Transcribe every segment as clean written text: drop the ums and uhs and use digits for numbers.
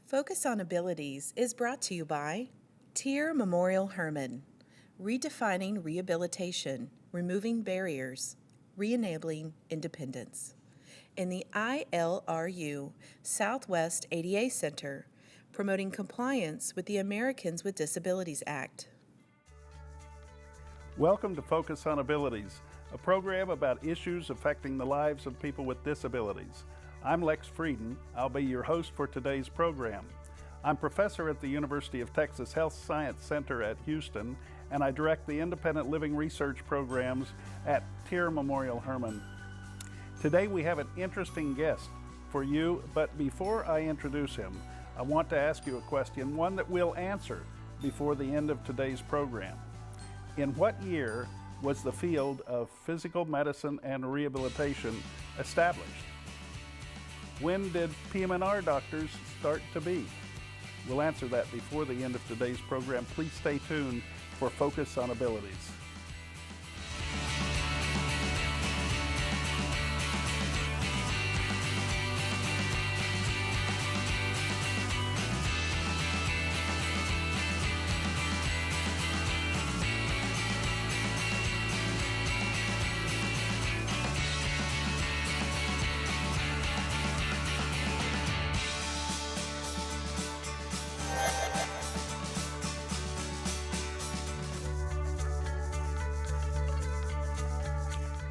Focus on Abilities is brought to you by Tier Memorial Hermann, redefining rehabilitation, removing barriers, re-enabling independence. In the ILRU Southwest ADA Center, promoting compliance with the Americans with Disabilities Act. Welcome to Focus on Abilities, a program about issues affecting the lives of people with disabilities. I'm Lex Frieden. I'll be your host for today's program. I'm professor at the University of Texas Health Science Center at Houston, and I direct the independent living research programs at Tier Memorial Hermann. Today we have an interesting guest for you, but before I introduce him, I want to ask you a question, one that we'll answer before the end of today's program. In what year was the field of physical medicine and rehabilitation established? When did PM&R doctors start to be? We'll answer that before the end of today's program. Please stay tuned for Focus on Abilities.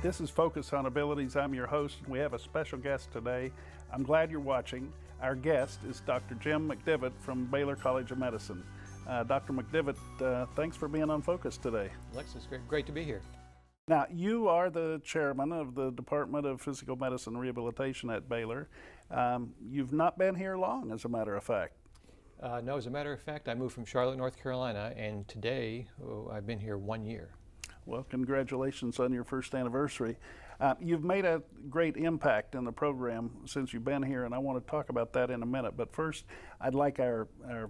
This is Focus on Abilities. I'm your host, and we have a special guest today. I'm glad you're watching. Our guest is Dr. Jim McDeavitt from Baylor College of Medicine. Dr. McDeavitt, thanks for being on Focus today. Lex, it's great to be here. Now, you are the chairman of the Department of Physical Medicine and Rehabilitation at Baylor. You've not been here long, as a matter of fact. No, as a matter of fact, I moved from Charlotte, North Carolina, and today I've been here 1 year. Well, congratulations on your first anniversary. You've made a great impact in the program since you've been here, and I want to talk about that in a minute. But first, I'd like our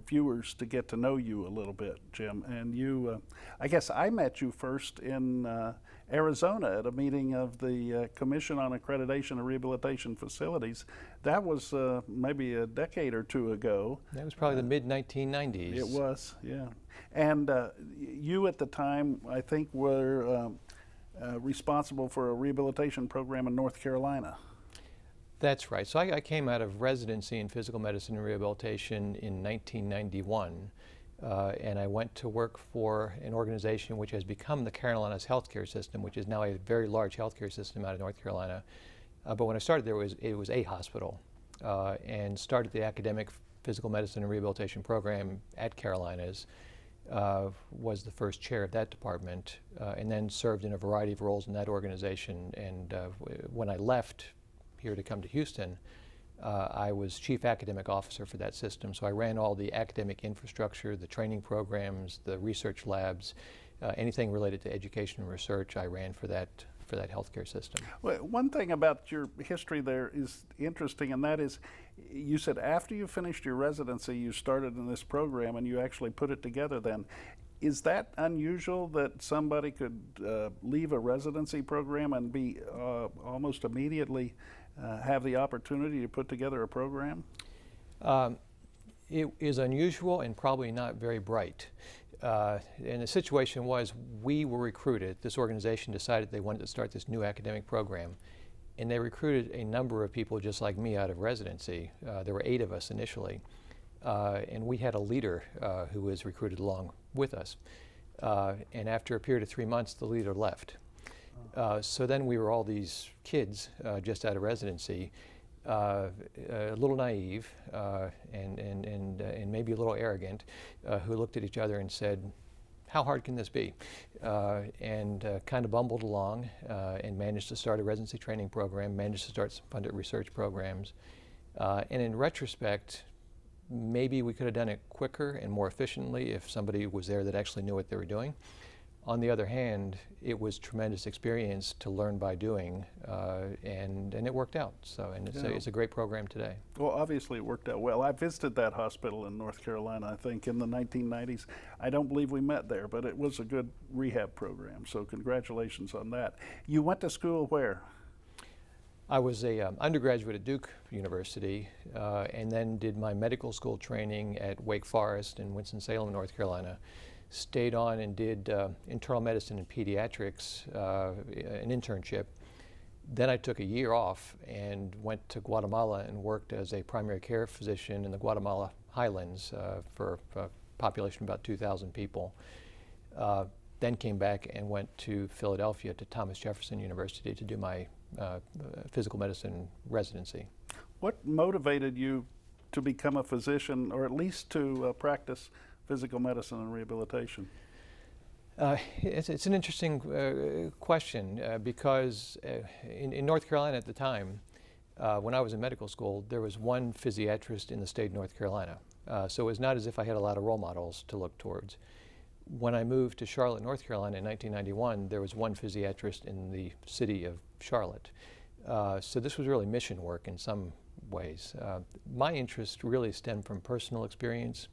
viewers to get to know you a little bit, Jim. And you, I guess I met you first in Arizona at a meeting of the Commission on Accreditation of Rehabilitation Facilities. That was maybe a decade or two ago. That was probably the mid-1990s. It was, yeah. And you at the time, I think, were responsible for a rehabilitation program in North Carolina. That's right. So I came out of residency in physical medicine and rehabilitation in 1991, and I went to work for an organization which has become the Carolinas healthcare system, which is now a very large healthcare system out of North Carolina. But when I started there, it was a hospital, and started the academic physical medicine and rehabilitation program at Carolinas. Was the first chair of that department, and then served in a variety of roles in that organization. And when I left here to come to Houston, I was chief academic officer for that system. So I ran all the academic infrastructure, the training programs, the research labs, anything related to education and research I ran for that healthcare system. Well, one thing about your history there is interesting, and that is, you said after you finished your residency, you started in this program and you actually put it together then. Is that unusual that somebody could leave a residency program and be almost immediately have the opportunity to put together a program? It is unusual and probably not very bright. And the situation was, we were recruited. This organization decided they wanted to start this new academic program, and they recruited a number of people just like me out of residency. There were 8 of us initially, and we had a leader who was recruited along with us. And after a period of 3 months, the leader left. So then we were all these kids just out of residency, a little naive and maybe a little arrogant, who looked at each other and said, how hard can this be? And kind of bumbled along and managed to start a residency training program, managed to start some funded research programs. And in retrospect, maybe we could have done it quicker and more efficiently if somebody was there that actually knew what they were doing. On the other hand, it was tremendous experience to learn by doing, and it worked out. So, and it's a great program today. Well, obviously it worked out well. I visited that hospital in North Carolina, I think, in the 1990s. I don't believe we met there, but it was a good rehab program. So congratulations on that. You went to school where? I was a undergraduate at Duke University and then did my medical school training at Wake Forest in Winston-Salem, North Carolina. Stayed on and did internal medicine and pediatrics, an internship. Then I took a year off and went to Guatemala and worked as a primary care physician in the Guatemala highlands for a population of about 2,000 people. Then came back and went to Philadelphia to Thomas Jefferson University to do my physical medicine residency. What motivated you to become a physician, or at least to practice physical medicine and rehabilitation? It's an interesting question because in North Carolina at the time, when I was in medical school, there was one physiatrist in the state of North Carolina. So it was not as if I had a lot of role models to look towards. When I moved to Charlotte, North Carolina in 1991, there was one physiatrist in the city of Charlotte. So this was really mission work in some ways. My interest really stemmed from personal experience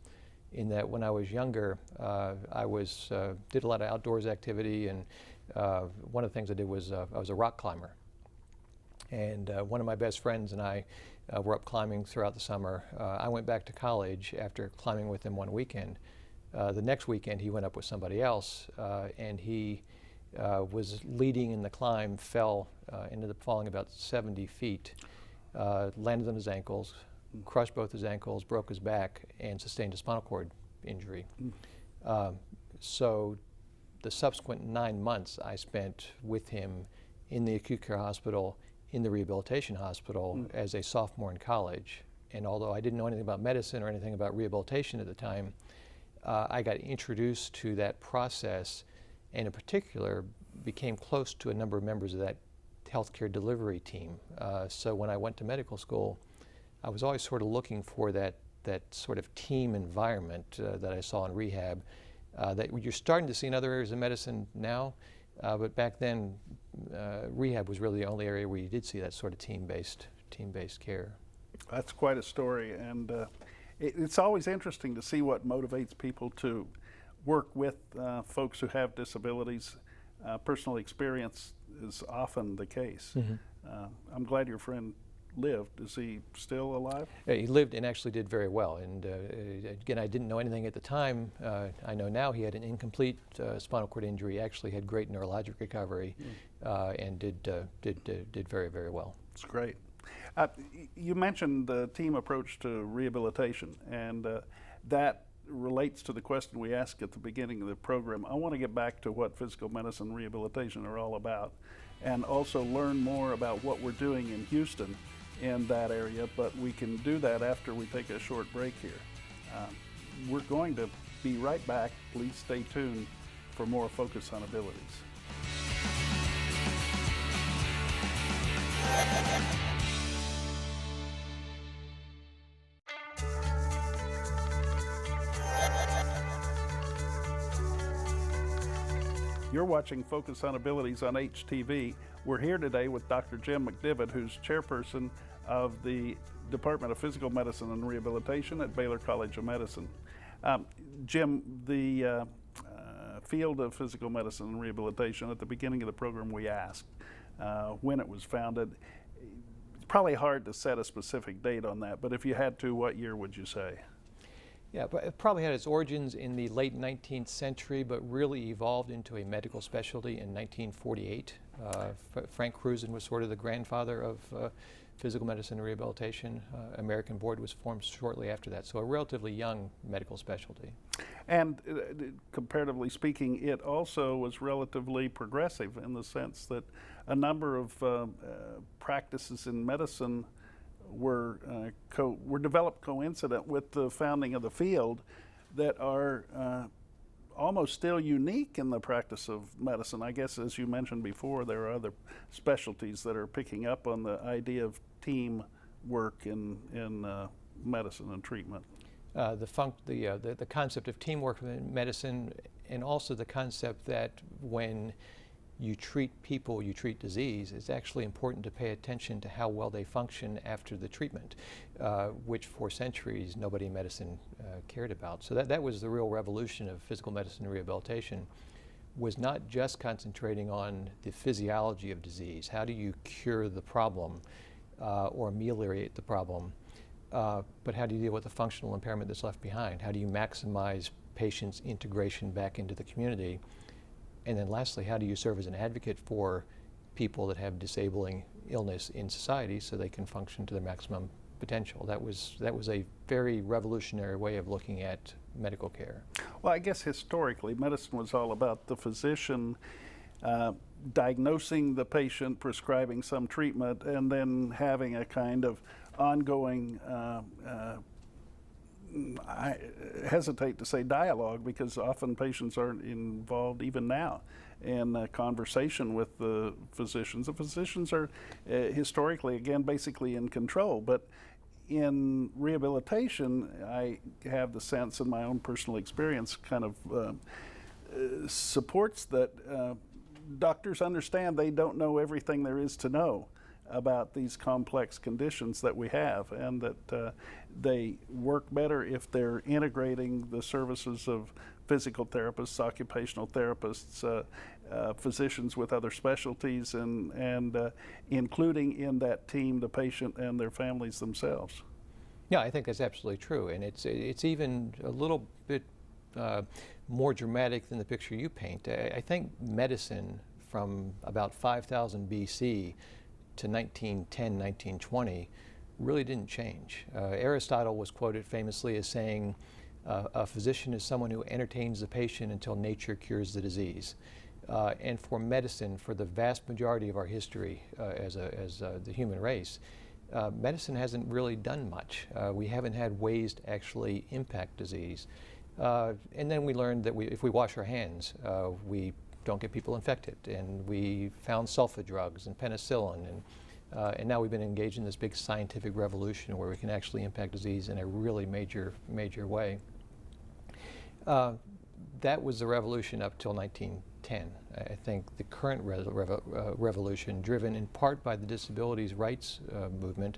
in that when I was younger, I did a lot of outdoors activity, and one of the things I did was I was a rock climber. And one of my best friends and I were up climbing throughout the summer. I went back to college after climbing with him one weekend. The next weekend he went up with somebody else, and he was leading in the climb, ended up falling about 70 feet, landed on his ankles, crushed both his ankles, broke his back, and sustained a spinal cord injury. So the subsequent 9 months I spent with him in the acute care hospital, in the rehabilitation hospital as a sophomore in college. And although I didn't know anything about medicine or anything about rehabilitation at the time, I got introduced to that process, and in particular became close to a number of members of that healthcare delivery team. So when I went to medical school, I was always sort of looking for that sort of team environment that I saw in rehab, that you're starting to see in other areas of medicine now, but back then rehab was really the only area where you did see that sort of team-based care. That's quite a story, and it's always interesting to see what motivates people to work with folks who have disabilities. Personal experience is often the case. I'm glad your friend lived. Is he still alive? He lived and actually did very well. And again, I didn't know anything at the time. I know now he had an incomplete spinal cord injury. He actually had great neurologic recovery and did very, very well. That's great. You mentioned the team approach to rehabilitation, and that relates to the question we asked at the beginning of the program. I want to get back to what physical medicine and rehabilitation are all about, and also learn more about what we're doing in Houston in that area, but we can do that after we take a short break here. We're going to be right back. Please stay tuned for more Focus on Abilities. You're watching Focus on Abilities on HTV. We're here today with Dr. Jim McDeavitt, who's chairperson of the Department of Physical Medicine and Rehabilitation at Baylor College of Medicine. Jim, the field of physical medicine and rehabilitation, at the beginning of the program we asked when it was founded. It's probably hard to set a specific date on that, but if you had to, what year would you say? Yeah, but it probably had its origins in the late 19th century, but really evolved into a medical specialty in 1948. Frank Cruzen was sort of the grandfather of physical medicine and rehabilitation. American Board was formed shortly after that, so a relatively young medical specialty. And comparatively speaking, it also was relatively progressive in the sense that a number of practices in medicine were developed coincident with the founding of the field that are almost still unique in the practice of medicine. I guess, as you mentioned before, there are other specialties that are picking up on the idea of team work in medicine and treatment. The concept of teamwork in medicine, and also the concept that when you treat people, you treat disease, it's actually important to pay attention to how well they function after the treatment, which for centuries nobody in medicine cared about. So that was the real revolution of physical medicine and rehabilitation, was not just concentrating on the physiology of disease. How do you cure the problem or ameliorate the problem? But how do you deal with the functional impairment that's left behind? How do you maximize patients' integration back into the community? And then lastly, how do you serve as an advocate for people that have disabling illness in society so they can function to their maximum potential? That was a very revolutionary way of looking at medical care. Well, I guess historically, medicine was all about the physician diagnosing the patient, prescribing some treatment, and then having a kind of ongoing, I hesitate to say dialogue, because often patients aren't involved even now in conversation with the physicians. The physicians are historically, again, basically in control, but in rehabilitation, I have the sense, in my own personal experience, kind of supports that doctors understand they don't know everything there is to know about these complex conditions that we have, and that they work better if they're integrating the services of physical therapists, occupational therapists, physicians with other specialties, and including in that team the patient and their families themselves. Yeah, I think that's absolutely true, and it's even a little bit more dramatic than the picture you paint. I think medicine from about 5000 BC to 1910, 1920 really didn't change. Aristotle was quoted famously as saying, a physician is someone who entertains the patient until nature cures the disease. And for medicine, for the vast majority of our history as the human race, medicine hasn't really done much. We haven't had ways to actually impact disease. And then we learned that if we wash our hands, we don't get people infected. And we found sulfa drugs and penicillin. And now we've been engaged in this big scientific revolution where we can actually impact disease in a really major way. That was the revolution up till 1910. I think the current revolution, driven in part by the disabilities rights movement,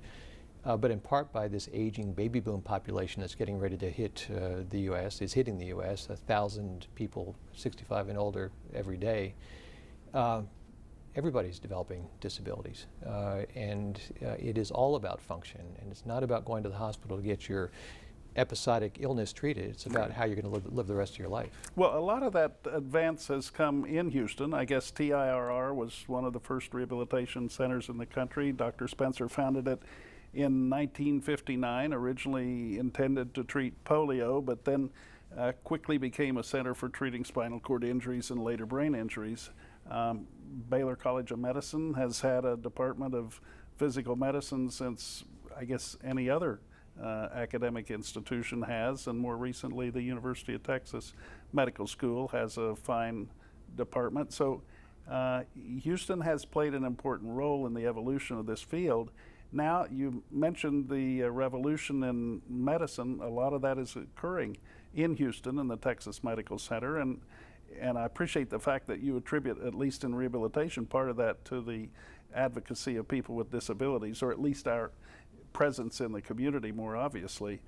but in part by this aging baby boom population that's getting ready to hit the U.S., is hitting the U.S., 1,000 people 65 and older every day. Everybody's developing disabilities, and it is all about function, and it's not about going to the hospital to get your episodic illness treated. It's about how you're going to live the rest of your life. Well, a lot of that advance has come in Houston. I guess TIRR was one of the first rehabilitation centers in the country. Dr. Spencer founded it in 1959, originally intended to treat polio, but then quickly became a center for treating spinal cord injuries and later brain injuries. Baylor College of Medicine has had a department of physical medicine since, I guess, any other academic institution has, and more recently the University of Texas Medical School has a fine department. So Houston has played an important role in the evolution of this field. Now, you mentioned the revolution in medicine. A lot of that is occurring in Houston in the Texas Medical Center, and I appreciate the fact that you attribute, at least in rehabilitation, part of that to the advocacy of people with disabilities, or at least our presence in the community more obviously.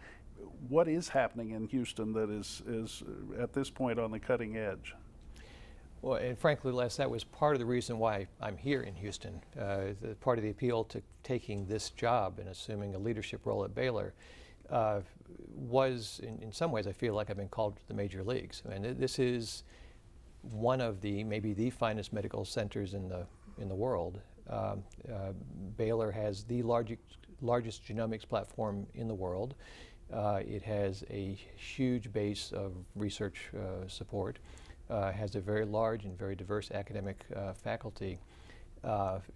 What is happening in Houston that is at this point on the cutting edge? Well, and frankly, Les, that was part of the reason why I'm here in Houston. Part of the appeal to taking this job and assuming a leadership role at Baylor was, in some ways, I feel like I've been called to the major leagues. I mean, this is one of maybe the finest medical centers in the world. Baylor has the largest genomics platform in the world. It has a huge base of research support, has a very large and very diverse academic faculty.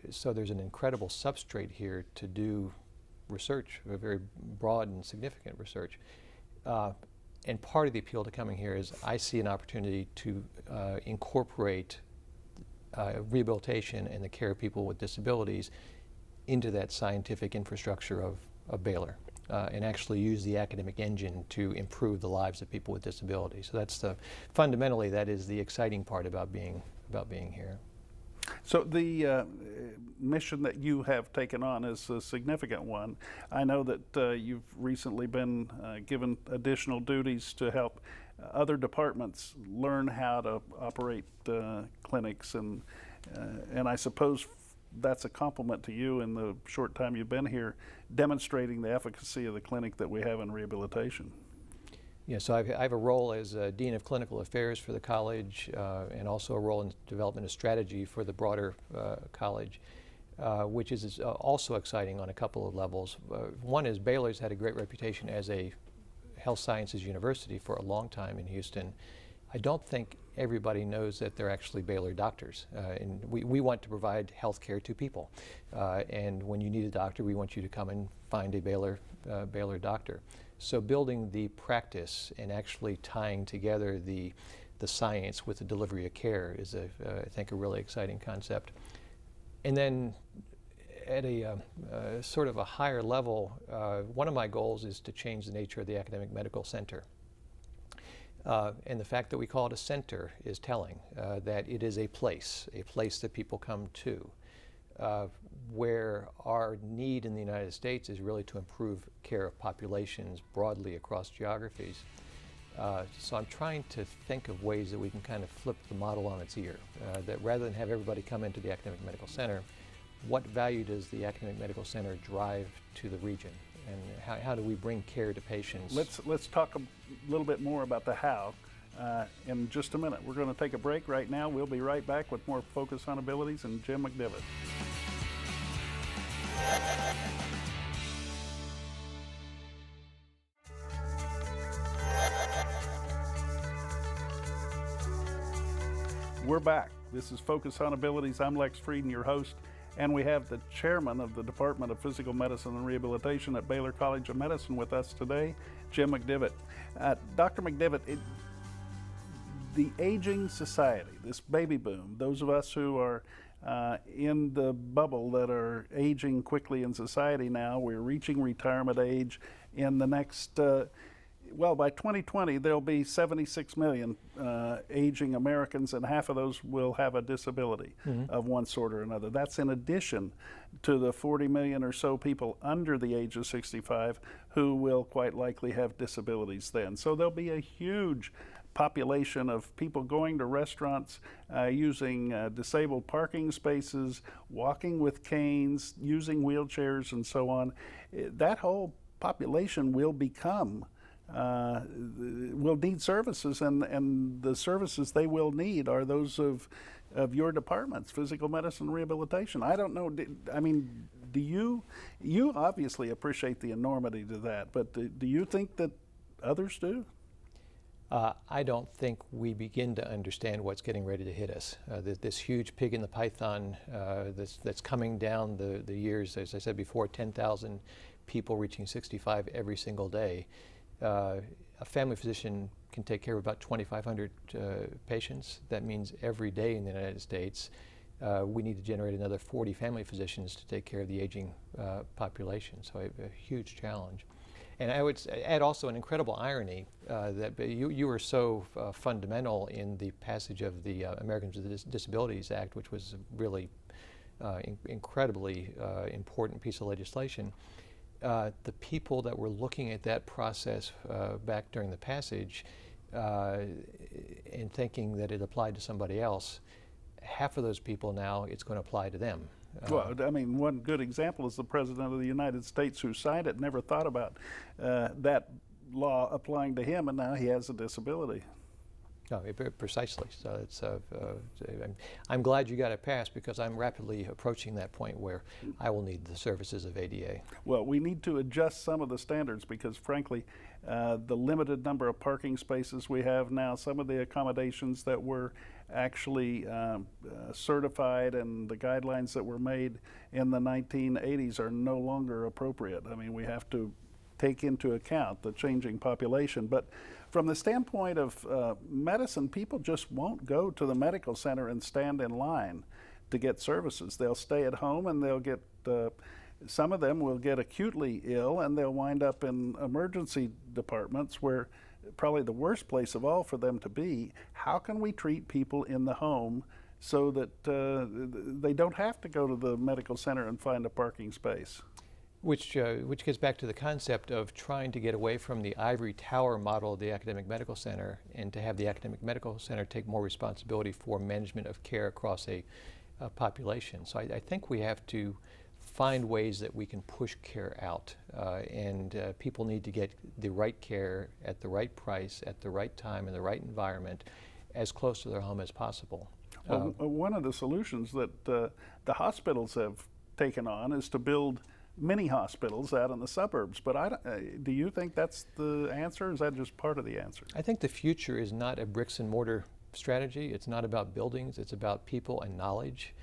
So there's an incredible substrate here to do research, a very broad and significant research. And part of the appeal to coming here is I see an opportunity to incorporate rehabilitation and the care of people with disabilities into that scientific infrastructure of Baylor, and actually use the academic engine to improve the lives of people with disabilities. So that's fundamentally that is the exciting part about being here. So the mission that you have taken on is a significant one. I know that you've recently been given additional duties to help other departments learn how to operate clinics, and I suppose that's a compliment to you in the short time you've been here, demonstrating the efficacy of the clinic that we have in rehabilitation. Yeah, so I have a role as Dean of Clinical Affairs for the college, and also a role in development of strategy for the broader college, which is also exciting on a couple of levels. One is Baylor's had a great reputation as a health sciences university for a long time in Houston. I don't think everybody knows that they're actually Baylor doctors. And we want to provide health care to people. And when you need a doctor, we want you to come and find a Baylor doctor. So building the practice and actually tying together the science with the delivery of care is, I think, a really exciting concept. And then at a sort of a higher level, one of my goals is to change the nature of the academic medical center. And the fact that we call it a center is telling, that it is a place that people come to, where our need in the United States is really to improve care of populations broadly across geographies. So I'm trying to think of ways that we can kind of flip the model on its ear, that rather than have everybody come into the academic medical center, what value does the academic medical center drive to the region? And how do we bring care to patients? Let's talk a little bit more about the how in just a minute. We're going to take a break right now. We'll be right back with more Focus on Abilities and Jim McDeavitt. We're back. This is Focus on Abilities. I'm Lex Frieden, your host. And we have the chairman of the Department of Physical Medicine and Rehabilitation at Baylor College of Medicine with us today, Jim McDeavitt. Dr. McDeavitt, the aging society, this baby boom, those of us who are in the bubble that are aging quickly in society now, we're reaching retirement age in the next, well, by 2020, there'll be 76 million aging Americans, and half of those will have a disability of one sort or another. That's in addition to the 40 million or so people under the age of 65 who will quite likely have disabilities then. So there'll be a huge population of people going to restaurants, using disabled parking spaces, walking with canes, using wheelchairs, and so on. That whole population will become will need services, and the services they will need are those of your departments, physical medicine and rehabilitation. I don't know, I mean, do you obviously appreciate the enormity to that, but do you think that others do? I don't think we begin to understand what's getting ready to hit us. This huge pig in the python that's coming down the years, as I said before, 10,000 people reaching 65 every single day. A family physician can take care of about 2,500 patients. That means every day in the United States, we need to generate another 40 family physicians to take care of the aging population. So a huge challenge. And I would add also an incredible irony that you were so fundamental in the passage of the Americans with Disabilities Act, which was a really incredibly important piece of legislation. The people that were looking at that process back during the passage and thinking that it applied to somebody else, half of those people now it's going to apply to them. Well, I mean, one good example is the President of the United States who signed it, never thought about that law applying to him, and now he has a disability. No, precisely. So it's, I'm glad you got it passed, because I'm rapidly approaching that point where I will need the services of ADA. Well, we need to adjust some of the standards because, frankly, the limited number of parking spaces we have now, some of the accommodations that were actually certified and the guidelines that were made in the 1980s are no longer appropriate. I mean, we have to take into account the changing population. But from the standpoint of medicine, people just won't go to the medical center and stand in line to get services. They'll stay at home and they'll get, some of them will get acutely ill and they'll wind up in emergency departments, where probably the worst place of all for them to be. How can we treat people in the home so that they don't have to go to the medical center and find a parking space. Which gets back to the concept of trying to get away from the ivory tower model of the academic medical center and to have the academic medical center take more responsibility for management of care across a population. So I think we have to find ways that we can push care out, and people need to get the right care at the right price, at the right time, in the right environment, as close to their home as possible. Well, one of the solutions that the hospitals have taken on is to build mini hospitals out in the suburbs, but do you think that's the answer, or is that just part of the answer? I think the future is not a bricks and mortar strategy. It's not about buildings, it's about people and knowledge,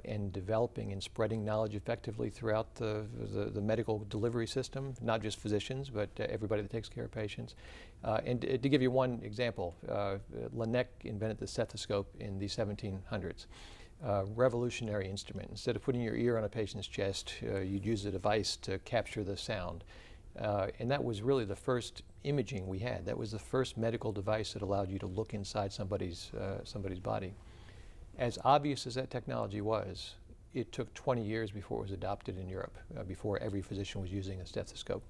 and developing and spreading knowledge effectively throughout the medical delivery system, not just physicians, but everybody that takes care of patients. And to give you one example, Laennec invented the stethoscope in the 1700s. Revolutionary instrument. Instead of putting your ear on a patient's chest, you'd use a device to capture the sound. And that was really the first imaging we had. That was the first medical device that allowed you to look inside somebody's body. As obvious as that technology was, it took 20 years before it was adopted in Europe, before every physician was using a stethoscope.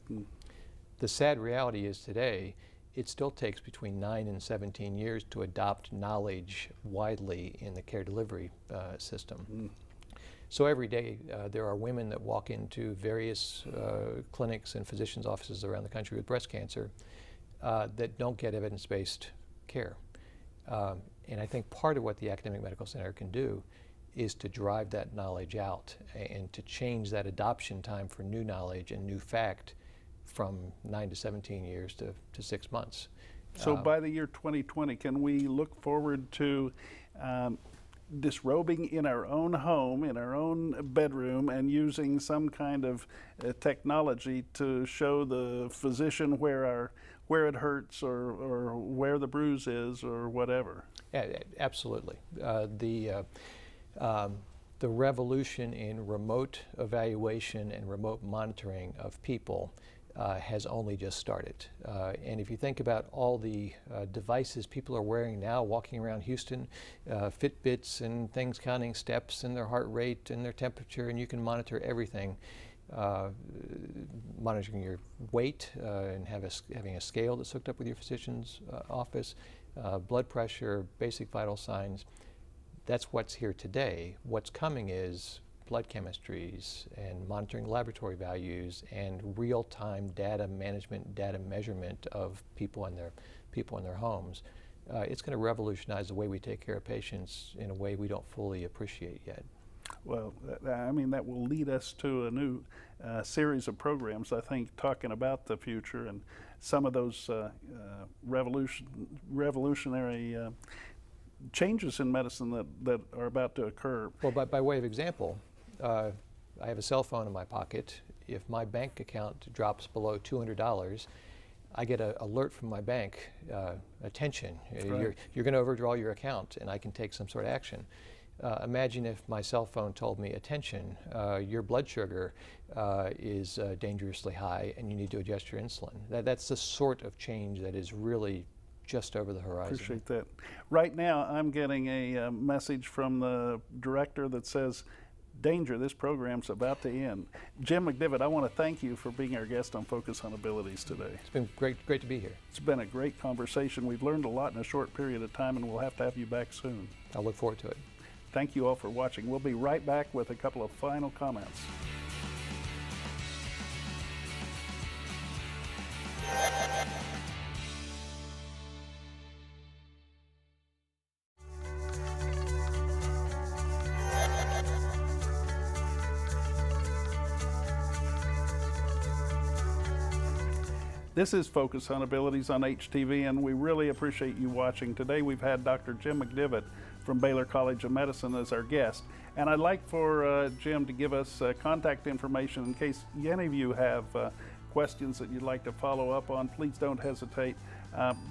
The sad reality is today, it still takes between 9 and 17 years to adopt knowledge widely in the care delivery system. So every day there are women that walk into various clinics and physicians' offices around the country with breast cancer that don't get evidence-based care. And I think part of what the Academic Medical Center can do is to drive that knowledge out and to change that adoption time for new knowledge and new fact from 9 to 17 years to 6 months. So by the year 2020, can we look forward to disrobing in our own home, in our own bedroom, and using some kind of technology to show the physician where it hurts or where the bruise is or whatever? Yeah, absolutely. The revolution in remote evaluation and remote monitoring of people has only just started. And if you think about all the devices people are wearing now, walking around Houston, Fitbits and things counting steps and their heart rate and their temperature, and you can monitor everything, monitoring your weight and having a scale that's hooked up with your physician's office, blood pressure, basic vital signs. That's what's here today. What's coming is blood chemistries and monitoring laboratory values and real-time data management, data measurement of people in their homes. It's going to revolutionize the way we take care of patients in a way we don't fully appreciate yet. Well, I mean, that will lead us to a new series of programs, I think, talking about the future and some of those revolutionary changes in medicine that are about to occur. Well, by way of example, I have a cell phone in my pocket. If my bank account drops below $200, I get an alert from my bank, attention, right. You're going to overdraw your account, and I can take some sort of action. Imagine if my cell phone told me, attention, your blood sugar is dangerously high and you need to adjust your insulin. That's the sort of change that is really just over the horizon. Appreciate that. Right now, I'm getting a message from the director that says, danger, this program's about to end. Jim McDeavitt, I want to thank you for being our guest on Focus on Abilities today. It's been great to be here. It's been a great conversation. We've learned a lot in a short period of time, and we'll have to have you back soon. I look forward to it. Thank you all for watching. We'll be right back with a couple of final comments. This is Focus on Abilities on HTV, and we really appreciate you watching. Today we've had Dr. Jim McDeavitt from Baylor College of Medicine as our guest. And I'd like for Jim to give us contact information in case any of you have questions that you'd like to follow up on. Please don't hesitate.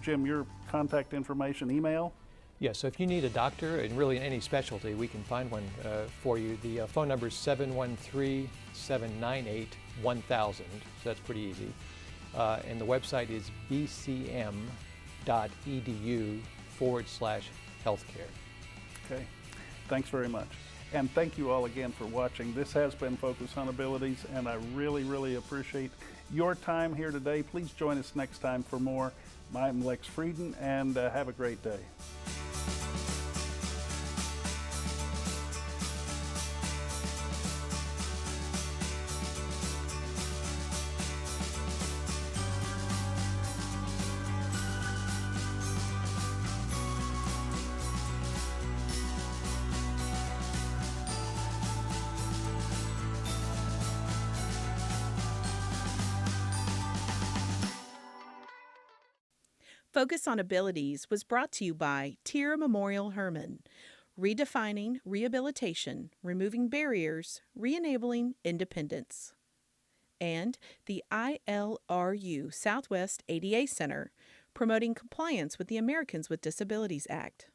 Jim, your contact information, email? Yeah, so if you need a doctor, and really in any specialty, we can find one for you. The phone number is 713-798-1000, so that's pretty easy. And the website is bcm.edu/healthcare. Okay. Thanks very much. And thank you all again for watching. This has been Focus on Abilities, and I really appreciate your time here today. Please join us next time for more. I'm Lex Frieden, and have a great day. Focus on Abilities was brought to you by Tier Memorial Hermann, redefining rehabilitation, removing barriers, re-enabling independence, and the ILRU Southwest ADA Center, promoting compliance with the Americans with Disabilities Act.